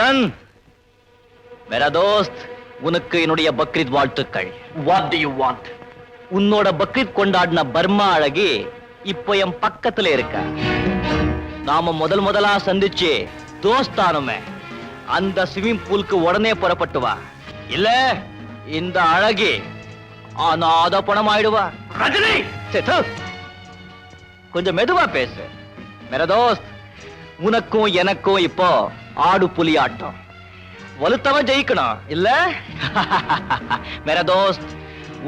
மதன், मेरा दोस्त, உனக்கு என்னுடைய பக்ரீத் வாழ்த்துக்கள். What do you want? உன்னோட பக்ரீத் கொண்டாடின பர்மா அழகி இப்போ என் பக்கத்துல இருக்க. நாம முதலா சந்திச்சு தோஸ்தானுமே, அந்த ஸ்விமிங் பூலுக்கு உடனே புறப்பட்டு வா. இல்ல இந்த அழகி அநாத பணம் ஆயிடுவா. ரஜினி, கொஞ்சம் மெதுவா பேசு. मेरा दोस्त, உனக்கும் எனக்கும் இப்போ ஆடு புலி ஆட்டம். வலுத்தவன் ஜெயிக்கணும் இல்ல? मेरा दोस्त,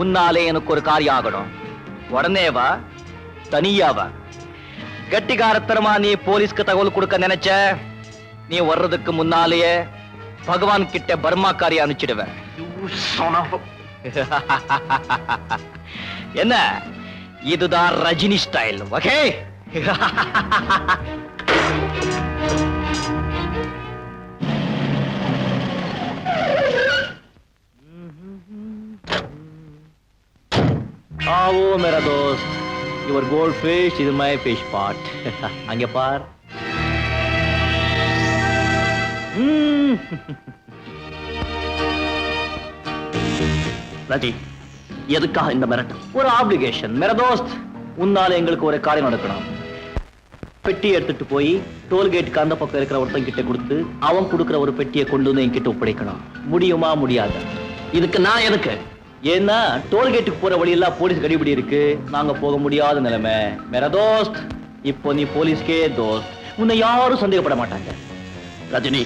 உன்னாலே எனக்கு ஒரு காரியம் ஆகணும். உடனே வா, தனியா வா. கட்டிக்காரத்தனமா நீ போலீஸ்க்கு தகவல் கொடுக்க நினைச்ச, நீ வர்றதுக்கு முன்னாலேயே பகவான் கிட்ட பர்மாக்காரி அனுப்பிச்சிடுவேன். என்ன, இதுதான் ரஜினி ஸ்டைல். ஓகே? आओ मेरा दोस्त, your goldfish is my fish pot. அங்க பார். ரஜி, எதுக்காக இந்த மிரட்டல்? ஒரு ஆப்ளிகேஷன் मेरा दोस्त. உன்னால எங்களுக்கு ஒரு காரியம் நடக்கணும். பெட்டி எடுத்துட்டு போய் டோல்கேட்டுக்கு அந்த பக்கம் இருக்கிற ஒருத்தன் கிட்ட கொடுத்து அவன் கொடுக்கிற ஒரு பெட்டியை கொண்டு வந்து என்கிட்ட ஒப்படைக்கணும். முடியுமா முடியாத? இதுக்கு நான் எதுக்கு? ஏன்னா டோல்கேட்டுக்கு போற வழியெல்லாம் போலீஸ் கடிபிடி இருக்கு. நாங்க போக முடியாத நிலைமை. मेरा दोस्त, இப்போ நீ போலீஸ்கே தோஸ்த். உன்னை யாரும் சந்தேகப்பட மாட்டாங்க. ரஜினி,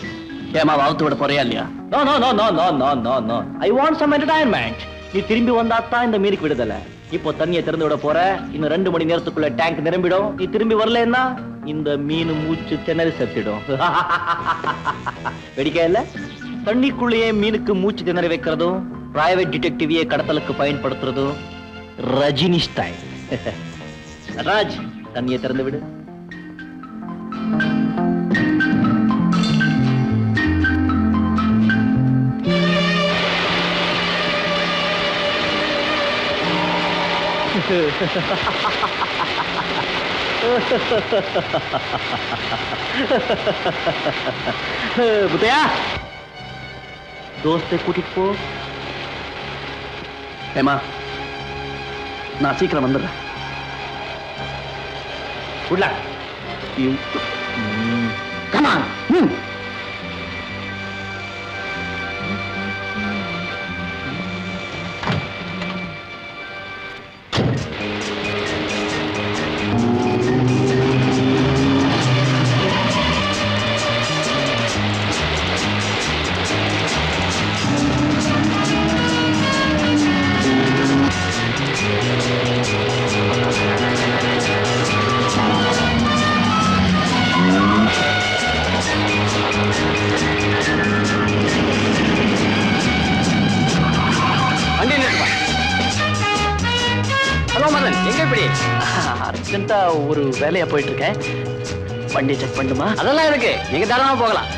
ஏமாவை அவுத்து விட போறியா இல்லையா? No no no no no no no no. I want some entertainment. நீ திரும்பி வந்தாத்தான் இந்த மீனுக்கு விடுதலை. இப்போ தண்ணியை திறந்து விட போற. இன்னும் 2 மணி நேரத்துக்குள்ள டேங்க் நிரம்பிடும். நீ திரும்பி வரலன்னா இந்த மீன் மூச்சு திணறி செத்துடும். வெடிக்க இல்ல? தண்ணிக்குள்ளேயே மீனுக்கு மூச்சு திணறி வைக்கிறதும் பிரைவேட் டிடெக்டிவியை கடத்தலுக்கு பயன்படுத்துறதும் ரஜினி ஸ்டைல். ராஜ், தண்ணியை திறந்து விடு. புத்தையா, தோஸ்தை கூட்டிட்டு போ. ஏமா, நான் சீக்கிரம் வந்துடுறேன். உள்ள. Come on. ஹலோ மதன், எங்க இப்படி? அர்ஜென்ட்டா ஒரு வேலையா போயிட்டு இருக்கேன். வண்டி செக் பண்ணுமா? அதெல்லாம் இருக்கு, நீங்க தாராளமா போகலாம்.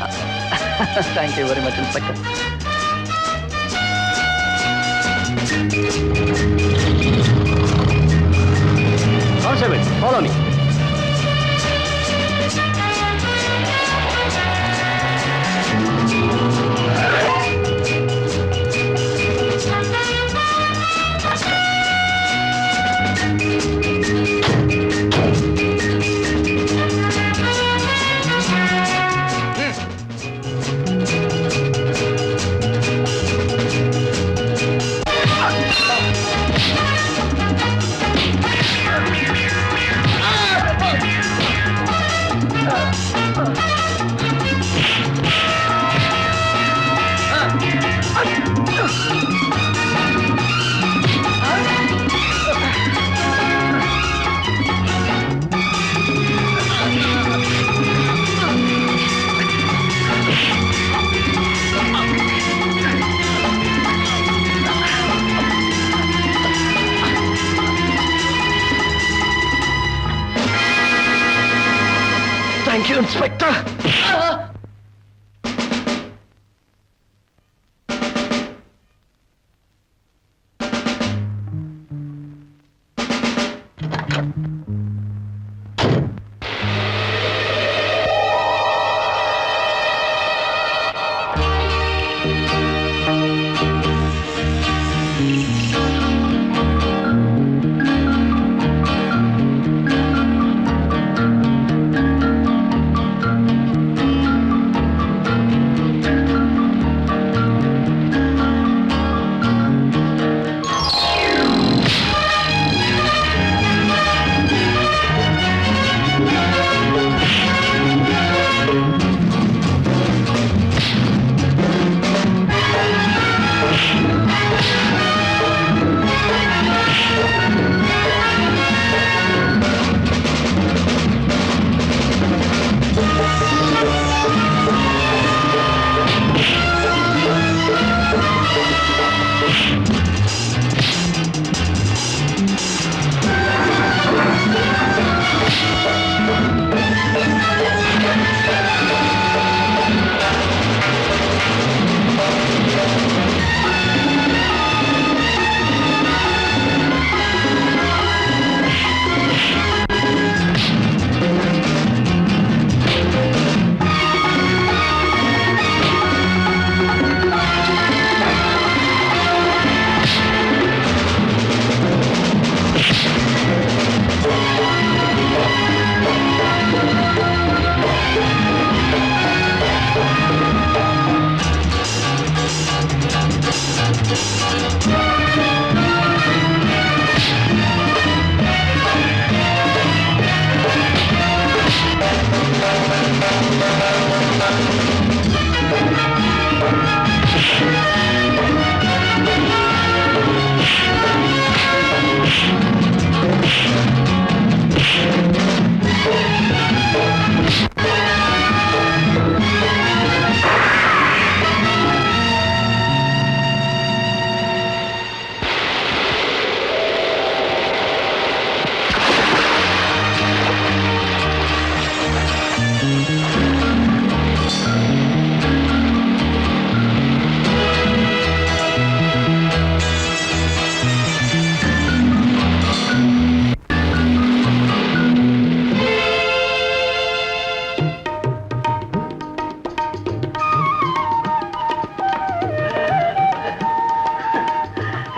Thank you very much inspector. Constable, follow me. Thank you, Inspector.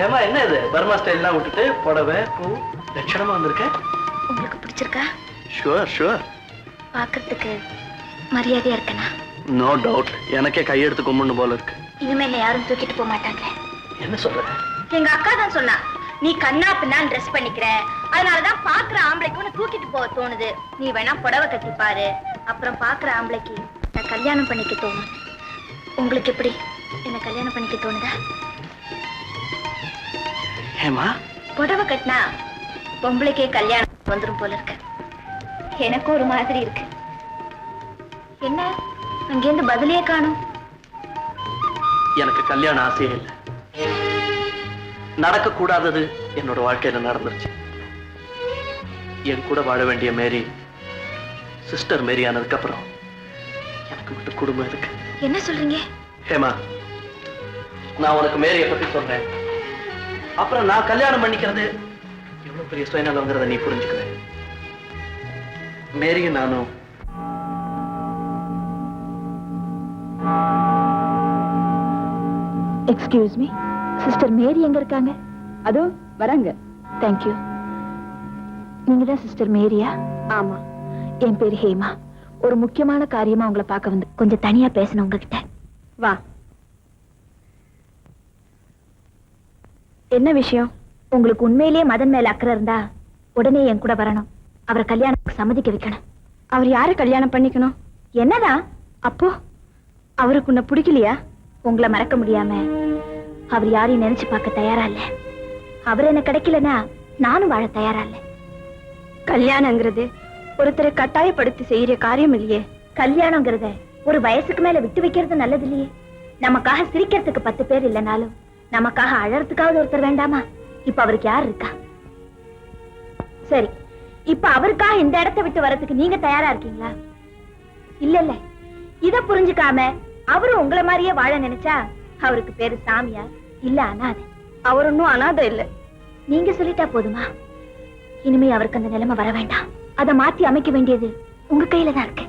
ஏமா என்ன இது பர்மா ஸ்டைல்லாம் விட்டுட்டு புடவை பூ லட்சணமா வந்திருக்கேன். உங்களுக்கு பிடிச்சிருக்கா? Sure sure. பாக்குறதுக்கு மரியாதையா இருக்கனா? No doubt. எனக்கே கையெடுத்து கும்பிடணும் போல இருக்கு. இனிமேல யாரும் தூக்கிட்டு போக மாட்டாங்க. என்ன சொல்ற? எங்க அக்கா தான் சொன்னா, நீ கண்ணா பின்னான்னு ட்ரெஸ் பண்ணிக்கிற, அதனாலதான் பாக்குற ஆம்பளைக்கு உன்னை தூக்கிட்டு போக தோணுது. நீ வேணா புடவை கட்டி பாரு, அப்புறம் பாக்குற ஆம்பளைக்கு நான் கல்யாணம் பண்ணிக்க தோணும். உங்களுக்கு எப்படி என்ன கல்யாணம் பண்ணிக்க தோணுதா? ஏமா புடவை கட்டினா பொம்பளைக்கே கல்யாணம் வந்துரும் போல இருக்கு. எனக்கு ஒரு மாதிரி இருக்கு. என்ன அங்கேருந்து பதிலே காணும்? எனக்கு கல்யாண ஆசையே இல்லை. நடக்க கூடாதது என்னோட வாழ்க்கையில நடந்துருச்சு. என் கூட வாழ வேண்டிய மேரி சிஸ்டர் மேரி ஆனதுக்கு அப்புறம் எனக்கு மட்டும் குடும்பம் இருக்கு. என்ன சொல்றீங்க? ஹேமா, நான் உனக்கு மேரிய பத்தி சொல்றேன். அப்புறம் நான் கல்யாணம் பண்ணிக்கிறது எவ்வளவு பெரிய சுயநலங்கிறத நீ புரிஞ்சுக்குவேன். மேரியும் நானும் எக்ஸ்கியூஸ் மீ, சிஸ்டர் மேரி எங்க இருக்காங்க? அதோ வராங்க. தேங்க்யூ. நீங்க தான் சிஸ்டர் மேரியா? ஆமா, என் பேரு ஹேமா. ஒரு முக்கியமான காரியமா உங்களை பார்க்க வந்து கொஞ்சம் தனியா பேசணும் உங்ககிட்ட. வா. என்ன விஷயம்? உங்களுக்கு உண்மையிலேயே மதன் மேல அக்கறை இருந்தா உடனே என் கூட வரணும். அவரை கல்யாணத்துக்கு சம்மதிக்க வைக்கணும். அவர் யாரு கல்யாணம் பண்ணிக்கணும்? என்னதான் அப்போ அவருக்கு உன்னை பிடிக்கலையா? உங்களை மறக்க முடியாம அவர் யாரையும் நினைச்சு பார்க்க தயாரா இல்ல. அவர் என்ன கிடைக்கலன்னா நானும் வாழ தயாரா இல்ல. கல்யாணங்கிறது ஒருத்தரை கட்டாயப்படுத்தி செய்யற காரியம் இல்லையே. கல்யாணங்கிறத ஒரு வயசுக்கு மேல விட்டு வைக்கிறது நல்லது இல்லையே. நமக்காக சிரிக்கிறதுக்கு 10 பேர் இல்லைனாலும் நமக்காக அழறதுக்காவது ஒருத்தர் வேண்டாமா? இப்ப அவருக்கு யார் இருக்கா? சரி, இப்ப அவருக்காக இந்த இடத்தை விட்டு வரதுக்கு நீங்க தயாரா இருக்கீங்களா? இல்ல இல்ல, இத புரிஞ்சுக்காம அவரும் உங்களை மாதிரியே வாழ நினைச்சா அவருக்கு பேரு சாமியார் இல்ல அனாதை. அவர் ஒன்னும் அனாதை இல்ல. நீங்க சொல்லிட்டா போதுமா? இனிமே அவருக்கு அந்த நிலைமை வர வேண்டாம். அதை மாத்தி அமைக்க வேண்டியது உங்க கையில தான் இருக்கு.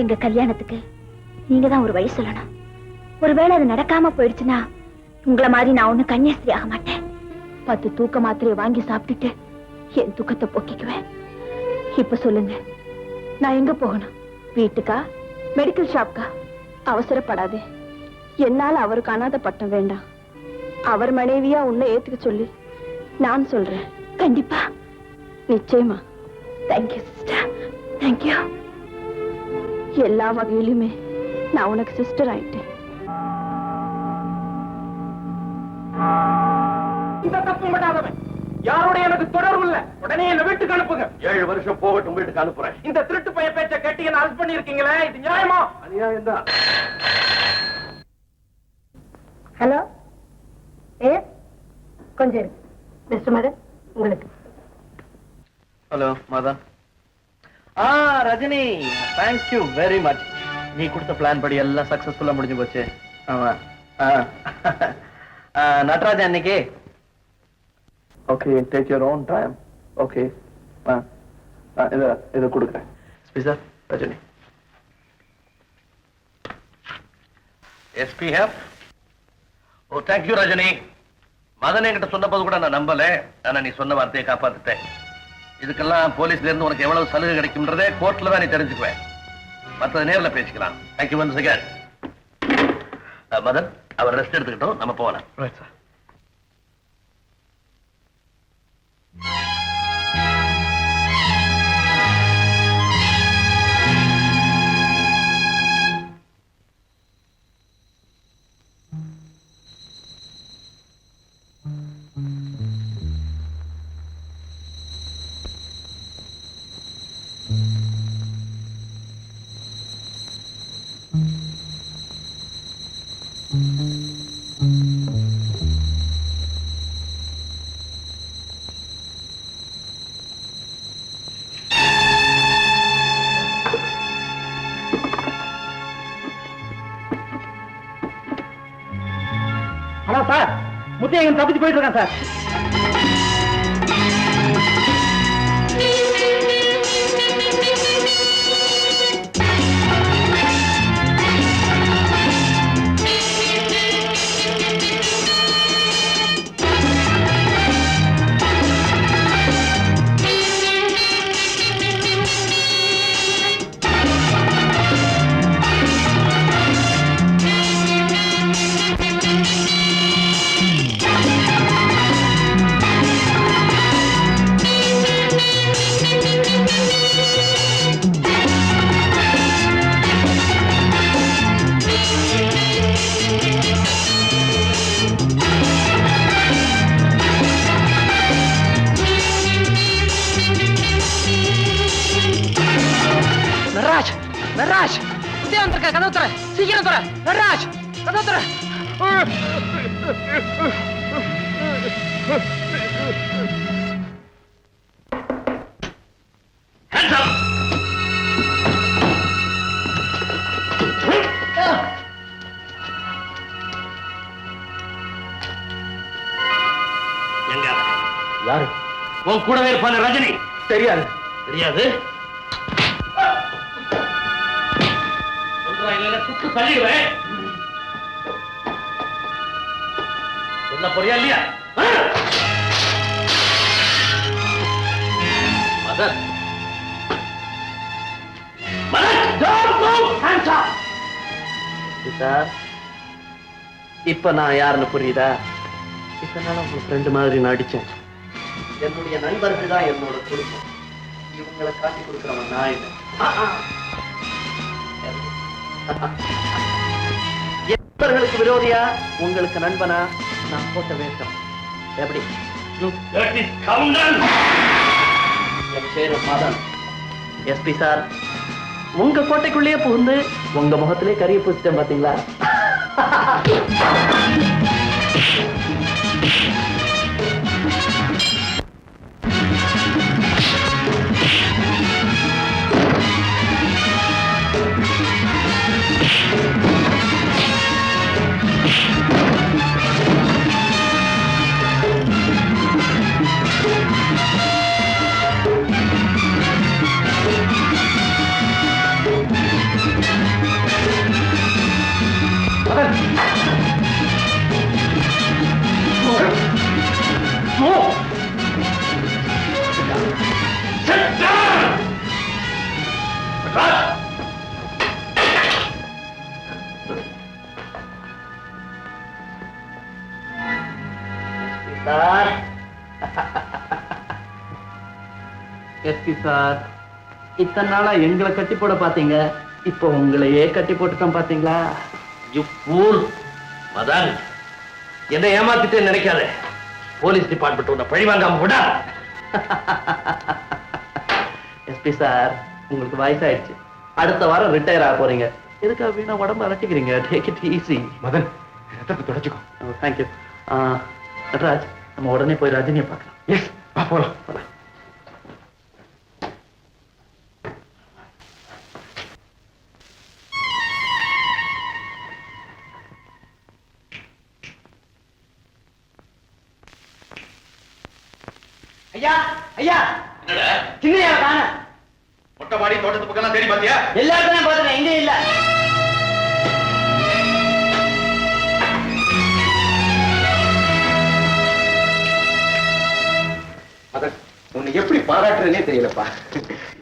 எங்க கல்யாணத்துக்கு நீங்க தான் ஒரு வழி சொல்லணும். ஒருவேளை அது நடக்காம போயிடுச்சுன்னா உங்களை மாதிரி நான் ஒண்ணு கன்னியாஸ்திரி ஆக மாட்டேன். 10 தூக்க மாத்திரையை வாங்கி சாப்பிட்டுட்டு என் துக்கத்தை போக்கிக்குவேன். இப்ப சொல்லுங்க, நான் எங்க போகணும்? வீட்டுக்கா, மெடிக்கல் ஷாப்கா? அவசரப்படாதே. என்னால அவருக்கு அனாத பட்டம் வேண்டாம். அவர் மனைவியா உன்னை ஏத்துக்க சொல்லி நான் சொல்றேன். கண்டிப்பா, நிச்சயமா. Thank you sister, thank you. எல்லா வகையிலுமே நான் உனக்கு சிஸ்டர் ஆயிட்டேன். இந்த தப்பு விடாதவன் யாரோட எனக்கு தொடர்பு இல்ல. உடனே என்ன வீட்டுக்கு அனுப்புங்க. 7 வருஷம் போகட்டும், வீட்டுக்கு அனுப்புறேன். இந்த திருட்டு பைய பேச்ச கேட்டு என்ன அரெஸ்ட் பண்ணிருக்கீங்களே, இது நியாயமா? அநியாயம் தான். ஹலோ, கொஞ்சம் இருக்கு. மிஸ்டர் மதன், உங்களுக்கு. Hello Madan. Rajini, thank you very much. நீ கொடுத்த பிளான் படி எல்லாம் சக்சஸ்ஃபுல்லா முடிஞ்சு போச்சு. ஆமா. நடராஜன் அன்னைக்கு okay, take your own time. Okay, இதை கொடுக்குறேன். ஸ்பீசர் ரஜினி. SPF. ஓ, தேங்க்யூ ரஜினி. மதன் என்கிட்ட சொன்னபோது கூட நான் நம்பல. ஆனா நீ சொன்ன வார்த்தையை காப்பாத்திட்டேன். இதுக்கெல்லாம் போலீஸ்ல இருந்து உனக்கு எவ்வளவு சலுகை கிடைக்கும்ன்றதே கோர்ட்ல தான் நீ தெரிஞ்சுக்குவேன். மற்றது நேர்ல பேசிக்கலாம். Thank you once again. மதன், அவர் ரெஸ்ட் எடுத்துக்கிட்டோம், நம்ம போகலாம். Right sir. Hello sir, Muthaiyan தப்பிச்சு போயிட்டு இருக்கான் சார். நடராஜ் இதே வந்திருக்க, கதவு தர, சீக்கிரம் தர. நடராஜ் கதவு தர. எங்க யாரு? உன் கூடவே இருப்பான ரஜினி. தெரியாது. தெரியாது? சொல்றா இல்ல சுட்டு தள்ளிடுவேன். சொல்ல போறியா இல்லையா? மதன், சார், இப்ப நான் யாருன்னு புரியுதா? இதனால உங்க ஃப்ரெண்டு மாதிரி நடிச்சேன். என்னுடைய நண்பர்கள் தான் என்னோட குடும்பம். இவங்களை காட்டி கொடுக்கிறவன் நான் இல்லை. நண்பர்களுக்கு விரோதியா, உங்களுக்கு நண்பனா? நான் போட்ட வேஷம் எப்படி? என் பேரு மதன். எஸ்பி சார், உங்க கோட்டைக்குள்ளேயே புகுந்து உங்க முகத்திலே கரிய பூச்சிட்டேன் பாத்தீங்களா? சார், எஸ்பி சார், இத்தனை நாளா எங்களை கட்டி போட பாத்தீங்க, இப்போ உங்களையே கட்டி போட்டுட்டோம் பாத்தீங்களா? You fool. மதன், என்னை ஏமாத்திட்டே நினைக்காத. போலீஸ் டிபார்ட்மெண்ட் உன்னை பழி வாங்காம விடா. எஸ்பி சார், உங்களுக்கு வயசாயிடுச்சு. அடுத்த வாரம் ரிட்டையர் ஆக போறீங்க. எதுக்காக வீணா உடம்பு அலட்டிக்கிறீங்க? Take it easy. மதன், ரத்தத்தை தொடச்சுக்கோ. தேங்க்யூ. நடராஜ், நம்ம உடனே போய் ரஜினியை பார்க்கலாம். எஸ், வா போலாம். போலாம். ஐயா ஐயா, என்னடா சின்னையா காண. மொட்டை மாடி தோட்டத்து பக்கம் தேடி பாத்தியா? எல்லாத்தையும் பாத்துட்டேன், எங்க இல்ல. மதன், உன்னை எப்படி பாராட்டுறதுனே தெரியலப்பா.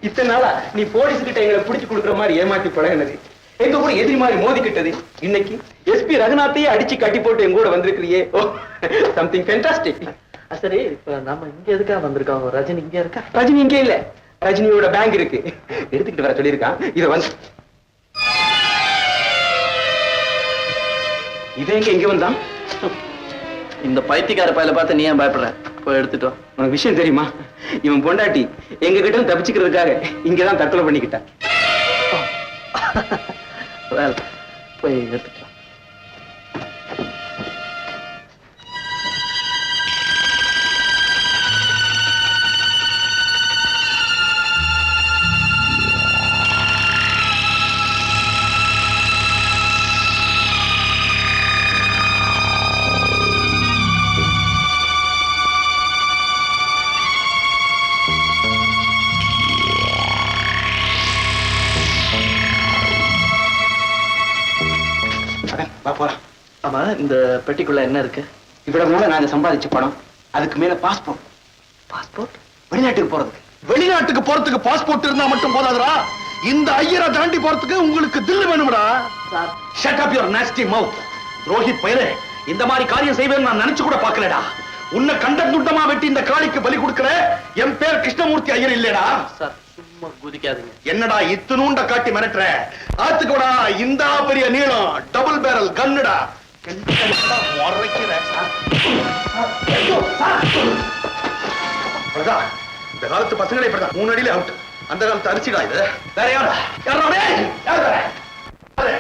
இத்தனை நாளா நீ போலீஸ் கிட்ட எங்களை பிடிச்சு கொடுக்குற மாதிரி ஏமாத்தி பழகினது, எங்க கூட எதிரி மாதிரி மோதிக்கிட்டது, இன்னைக்கு எஸ்பி ரகுநாத்தையே அடிச்சு கட்டி போட்டு எங்க கூட வந்திருக்கிறியே. Something fantastic. சரி, இப்ப நாம இங்க எதுக்காக வந்திருக்கோம்? ரஜினி இங்க இருக்கா? ரஜினி இங்கே இல்ல, ரஜினியோட பேங்க் இருக்கு, எடுத்துக்கிட்டு வர சொல்லியிருக்கான். இத வந்து இவன் எங்க இங்க வந்தான்? இந்த பைத்தியக்கார பையில பார்த்து நீ ஏன் பயப்படுற? போய் எடுத்துட்டு வா. உனக்கு விஷயம் தெரியுமா? இவன் பொண்டாட்டி எங்க கிட்ட தப்பிச்சுக்கிறதுக்காக இங்கதான் தற்கொலை பண்ணிக்கிட்டான். போய் எடுத்துட்டு வா. வா போலாம். ஆமா, இந்த பெட்டிக்குள்ள என்ன இருக்கு? இவ்வளவு நாள நாங்க சம்பாதிச்ச பணம், அதுக்கு மேல பாஸ்போர்ட். பாஸ்போர்ட்? வெளிநாட்டுக்கு போறதுக்கு. வெளிநாட்டுக்கு போறதுக்கு பாஸ்போர்ட் இருந்தா மட்டும் போதாதுடா. இந்த ஐயரை தாண்டி போறதுக்கு உங்களுக்கு தில்லு வேணும்டா. Sir, shut up your nasty mouth. Rohit பயலே, இந்த மாதிரி காரியம் செய்வேன்னு நான் நினைச்சு கூட பார்க்கலடா. உன்னை கண்ட துண்டமா வெட்டி இந்த காளிக்கு பலி கொடுக்கிற என் பேர் கிருஷ்ணமூர்த்தி ஐயர் இல்லடா. சார், சும்மா குதிக்காதீங்க. என்னடா இத்தனூண்ட காட்டி மிரட்டுற? ஆத்துக்கூடா இந்த பெரிய நீளம் டபுள் பேரல் கன்னுடா. முறைக்கிற இந்த காலத்து பசங்களே இப்படிதான் 3 அடியில அவுட். அந்த காலத்து அரிசிடா இது. வேற யாரா? யாரா டேய்? யார் வேற? யாரு?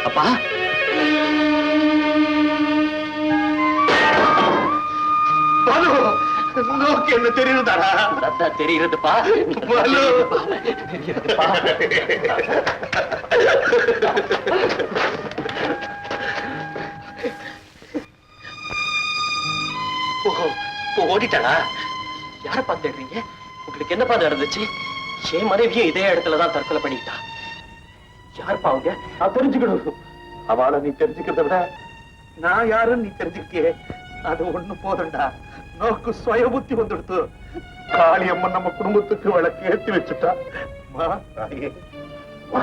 அப்பா நோக்கி என்ன தெரியுதாடா? தெரியுதுப்பா. ஓடிட்டாளா? யார பார்த்து தேடுறீங்க? உங்களுக்கு என்னப்பா நடந்துச்சு? என் மனைவியும் இதே இடத்துலதான் தற்கொலை பண்ணிட்டா. யாருப்பா அவங்க? நான் தெரிஞ்சுக்கணும். அவளை நீ தெரிஞ்சுக்கிறத விட நான் யாருன்னு நீ தெரிஞ்சுக்கிட்டியே, அது ஒண்ணு போதும்டா. நோக்கு சுய புத்தி வந்துடுத்து. காளியம்மன் நம்ம குடும்பத்துக்கு விளக்கு ஏற்றி வச்சுட்டா. வா தாயே, வா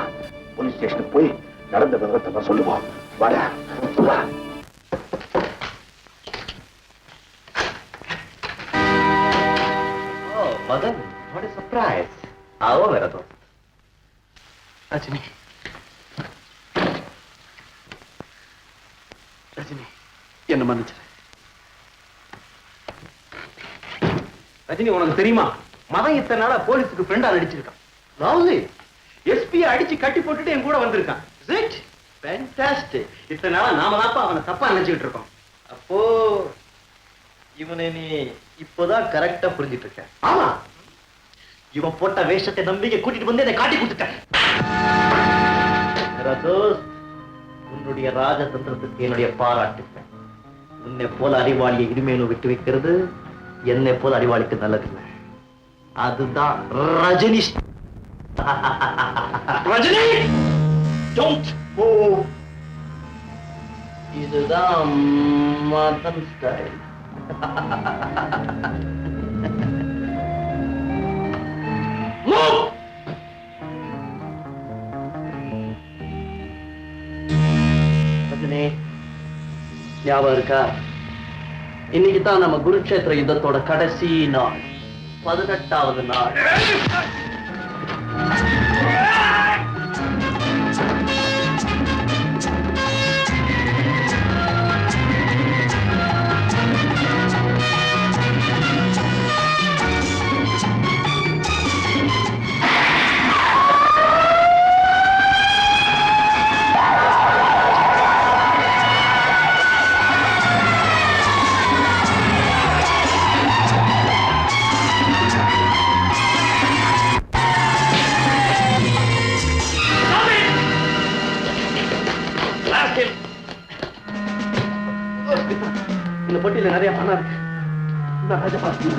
போலீஸ் ஸ்டேஷனுக்கு போய் நடந்த விவரத்தை நான் சொல்லுவோம். வாடா வா. Madan, what a surprise. आओ मेरा दोस्त. रजनी, ரஜினி, என்ன மன்னிச்சிரு. ரஜினி, உனக்கு தெரியுமா மதன் இத்தனை நாளா போலீஸுக்கு ஃப்ரெண்டா நடிச்சிருக்கான். ராவுலி எஸ்பி அடிச்சு கட்டி போட்டுட்டு என் கூட வந்திருக்கான். ஃபேண்டாஸ்டிக். இத்தனை நாளா நாம தான் அவனை தப்பா நினைச்சுக்கிட்டு இருக்கோம். அப்போ இவனை நீ இப்போதான் கரெக்டா புரிஞ்சிட்டு இருக்க. ஆமா, இவன் போட்ட வேஷத்தை நம்பிக்கை கூட்டிட்டு வந்து என்னை காட்டி கொடுத்துட்டேன். உன்னுடைய ராஜதந்திரத்துக்கு என்னுடைய பாராட்டுக்கள். உன்னை போல அறிவாளியை இனிமேலும் விட்டு வைக்கிறது என்னை போல அறிவாளிக்கு நல்லதில்லை. அதுதான் ரஜினி. Rajini, don't go. இதுதான் மதன் ஸ்டைல். ரஜினி, ஞாபகம் இருக்கா? இன்னைக்கு தான் நம்ம குருக்ஷேத்திர யுத்தத்தோட கடைசி நாள், 18வது நாள். இந்த பொட்டியில நிறைய பணம் இருக்கு. இந்த ராஜபாஸ்தி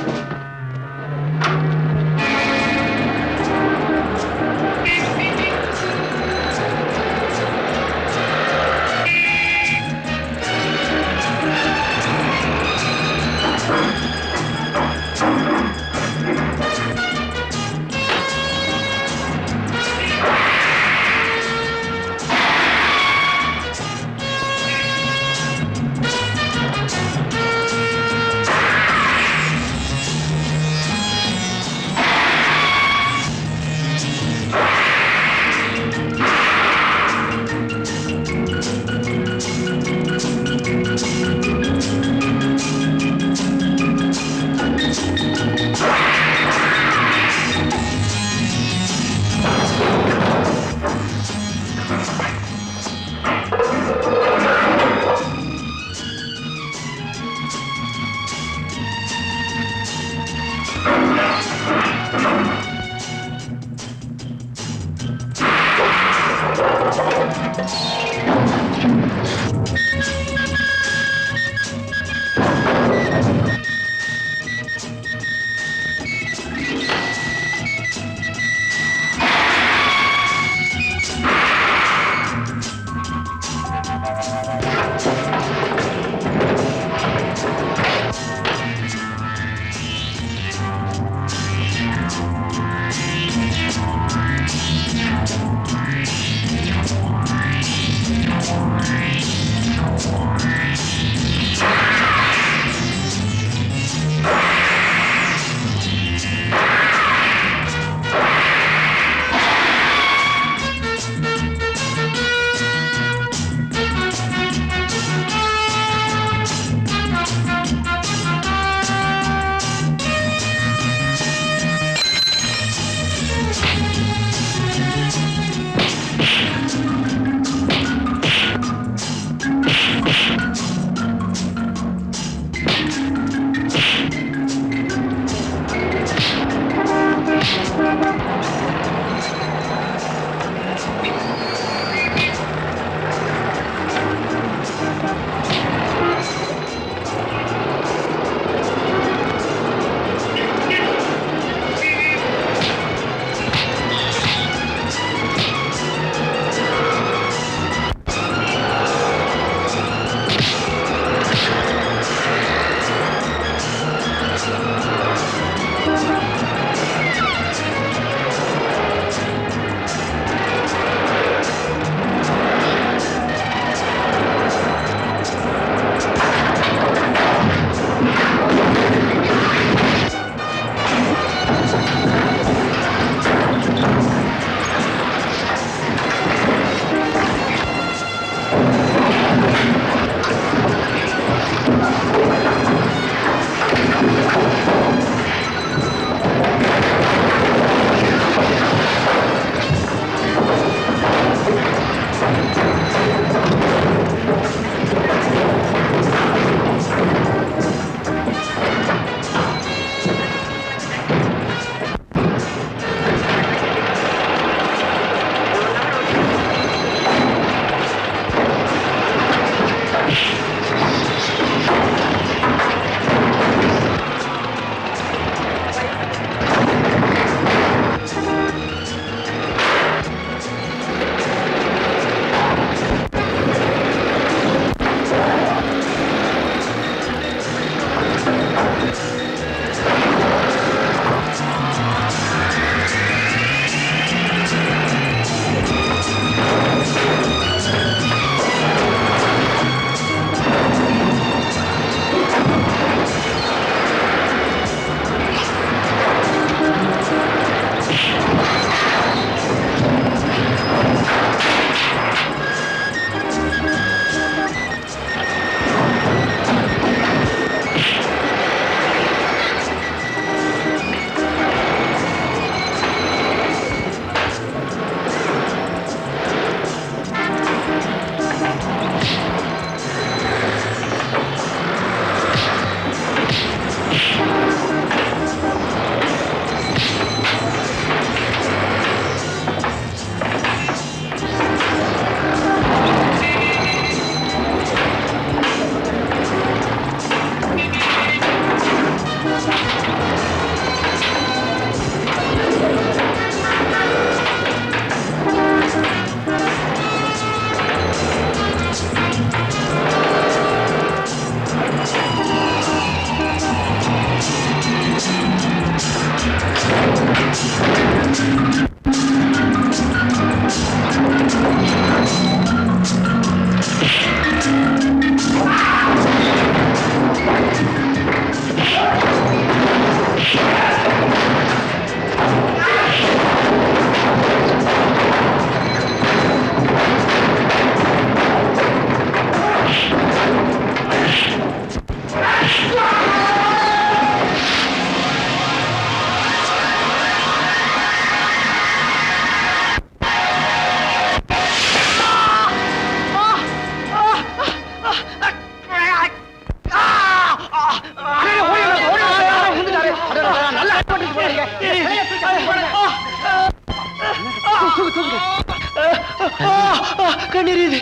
கண்ணெரியுது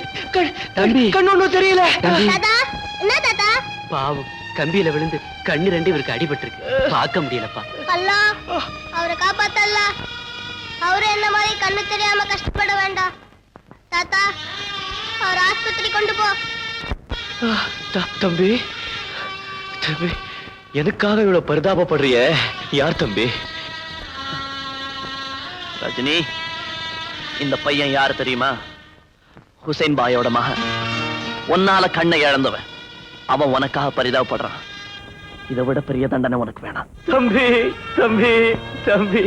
தம்பி. கண்ணு ஒண்ணும் தெரியல தாத்தா என்ன தாத்தா பாவம் கம்பியில விழுந்து கண்ணு ரெண்டு இவருக்கு அடிபட்டிருக்கு பார்க்க முடியலப்பா. அல்லா அவரை காப்பாத்தல்ல. அவரு என்ன மாதிரி கண்ணு தெரியாம கஷ்டப்பட வேண்டாம். தாத்தா அவர் ஆஸ்பத்திரி கொண்டு போ. தம்பி தம்பி எனக்காக இவ்வளவு பரிதாபப்படுறிய? யார் தம்பி? ரஜினி, இந்த பையன் யாரு தெரியுமா? ஹுசைன் பாயோட மகன். உன்னால கண்ணை இழந்தவன். அவன் உனக்காக பரிதாபப்படுறான். இதை விட பெரிய தண்டனை உனக்கு வேணாம். தம்பி தம்பி தம்பி,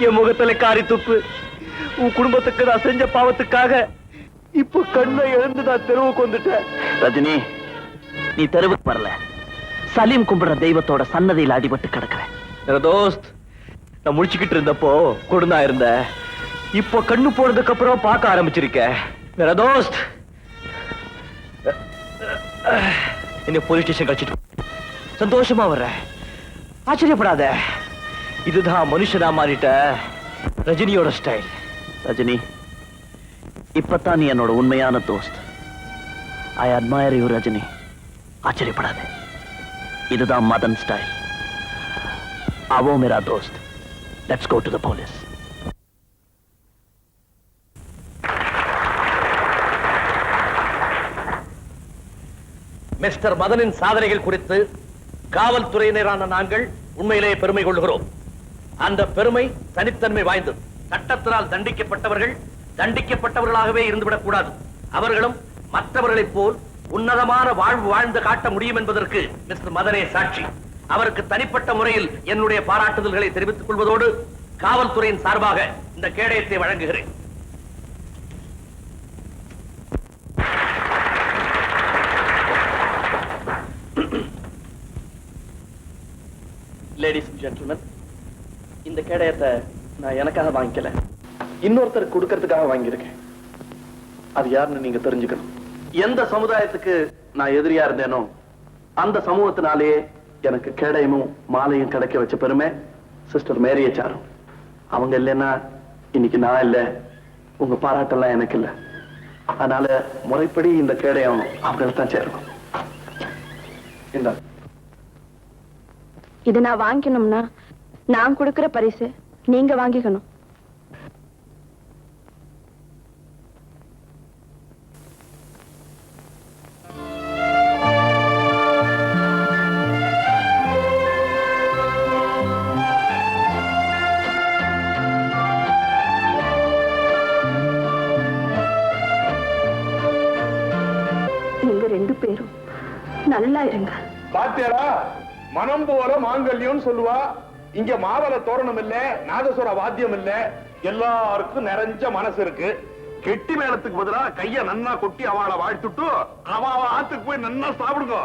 என் முகத்துல காரி துப்பு. உன் குடும்பத்துக்கு நான் செஞ்ச பாவத்துக்காக இப்ப கண்ணை இழந்து நான் தெருவுக்கு வந்துட்டேன். ரஜினி, நீ தெருவுக்கு வரல, சலீம் கும்பிடுற தெய்வத்தோட சன்னதியில் அடிபட்டு கிடக்குறேன். தோஸ்த், நான் முடிச்சுக்கிட்டு இருந்தப்போ கொடுந்தா இருந்த, இப்போ கண்ணு போனதுக்கு அப்புறம் பார்க்க ஆரம்பிச்சிருக்க. வேற தோஸ்த், என்ன போலீஸ் ஸ்டேஷன் கழிச்சிட்டு சந்தோஷமா வர்ற. ஆச்சரியப்படாத, இதுதான் மனுஷனா மாறிட்ட ரஜினியோட ஸ்டைல். ரஜினி, இப்பதான் நீ என்னோட உண்மையான தோஸ்த். I admire you Rajini. ஆச்சரியப்படாத, இதுதான் மதன் ஸ்டைல். அவோ மேரா தோஸ்த். Let's go to the police. Mister மதனின் சாதனைகள் குறித்து காவல்துறையினரான நாங்கள் உண்மையிலேயே பெருமை கொள்கிறோம். அந்த பெருமை தனித்தன்மை வாய்ந்தது. சட்டத்தினால் தண்டிக்கப்பட்டவர்கள் தண்டிக்கப்பட்டவர்களாகவே இருந்துவிடக் கூடாது. அவர்களும் மற்றவர்களைப் போல் உன்னதமான வாழ்வு வாழ்ந்து காட்ட முடியும் என்பதற்கு மிஸ்டர் மதனே சாட்சி. அவருக்கு தனிப்பட்ட முறையில் என்னுடைய பாராட்டுதல்களை தெரிவித்துக் கொள்வதோடு காவல்துறையின் சார்பாக இந்த கேடயத்தை வழங்குகிறேன். லேடிஸ் அண்ட் ஜென்டில்மேன், இந்த கேடயத்தை நான் எனக்காக வாங்கிக்கல, இன்னொருத்தருக்கு கொடுக்கறதுக்காக வாங்கியிருக்கேன். அது யாருன்னு நீங்க தெரிஞ்சுக்கணும். எந்த சமுதாயத்துக்கு நான் எதிரியா இருந்தேனோ அந்த சமூகத்தினாலேயே எனக்கு கேடயமும் மாலையும் கிடைக்க வச்ச பெருமை சிஸ்டர் மேரியை சாரும். அவங்க இல்லைன்னா இன்னைக்கு நான் இல்லை, உங்க பாராட்டெல்லாம் எனக்கு இல்லை. அதனால முறைப்படி இந்த கேடயம் அவங்களுக்கு தான் சேரணும். இந்த இது நான் வாங்கிக்கணும்னா நான் கொடுக்கிற பரிசு நீங்க வாங்கிக்கணும். நீங்க ரெண்டு பேரும் நல்லா இருங்க. பாத்தியாரா, மனம் போல மாங்கல்யம் சொல்லுவா. இங்க மாவள தோரணம் இல்ல, நாதஸ்வர வாத்தியம் இல்ல, எல்லாருக்கும் நிறைஞ்ச மனசு இருக்கு. கெட்டி மேளத்துக்கு பதிலா கைய நன்னா கொட்டி அவளை வாழ்த்துட்டு அவ ஆத்துக்கு போய் நன்னா சாப்பிடுங்க.